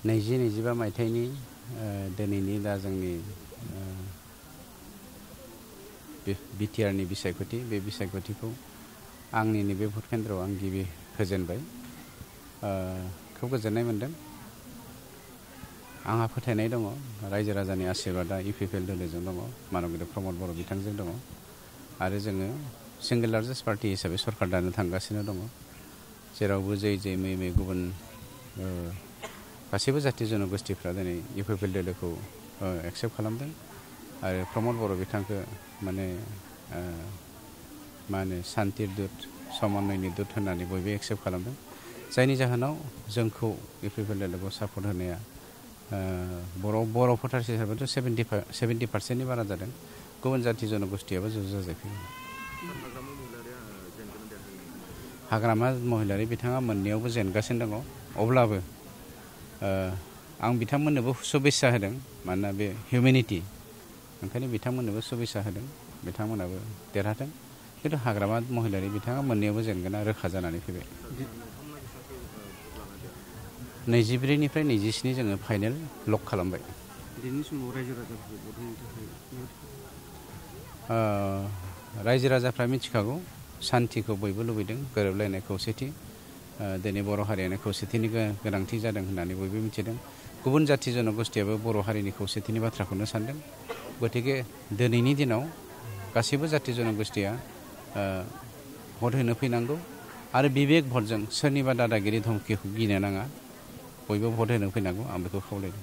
2025 मायथाइनि दिनैनि दा जोंनि बिटिआरनि बिसायख'थि बे बिसायख'थिखौ आंनि नैबे भट केन्द्रआव आं गिबि होजेनबाय। खोब गोजोननाय मोन्दों। आंहा फोथायनाय दङ रायजो राजानि आशीर्बादा इउपिपिएल दोलोजों दङ, माननीय प्रमद बर' बिथांजों दङ आरो जोङो सिंगल लार्जेस्ट पार्टि हिसाबै सरकार दानो थांगासिनो दङ। जेरावबो जै मै गुबुन गासैबो जाथि जनगोष्ठीफ्रा दिनै इउपिपिएल दोलोखौ एक्सेप्ट खालामदों आरो प्रमद बर' बिथांखौ माने मा होनो सान्तिर दुत समन्वयनि दुत होननानै बयबो एक्सेप्ट खालामदों। जायनि जाहोनाव जोंखौ इउपिपिएल दोलोखौ सापर्ट होनाया बर' भटार्स हिसाबैथ' 70% बारा जादों। गुबुन जाथि जनगोष्ठीयाबो ज' जाजायखै। हाग्रामा महिलारि बिथाङा मोननैयावबो जेनगासिनो दङ। अब्लाबो आं बिथांमोननोबो शुभेच्छा होदों, मानोना बे हिउमेनिटि, ओंखायनो बिथांमोननोबो शुभेच्छा होदों, बिथांमोनाबो देरहाथों। खिन्थु हाग्रामा महिलारि बिथाङा मोननैयावबो जेनगोना रोखा जानानै फैबाय। 24निफ्राय 27 जोङो फाइनेल लक खालामबाय। दिनैनि समाव रायजो राजाफोरखौ भट होनो थाखाय रायजो राजाफ्रा मिथिखागौ सान्थिखौ बयबो लुबैदों, गोरोबलायनाय खौसेथि। दिनै बर' हारियानो खौसेथिनि गोनांथि जादों होननानै बयबो मिथिदों। गुबुन जाथि जनगोष्ठीयाबो बर' हारिनि खौसेथिनि बाथ्राखौनो सानदों। गतिके दिनैनि दिनाव गासैबो जाथि जनगोष्ठीया भट होनो फैनांगौ आरो बिबेक भटजों सोरनिबा दादागिरि धमकिखौ गिनो नाङा। बयबो भट होनो फैनांगौ, आं बेखौ खावलायदों।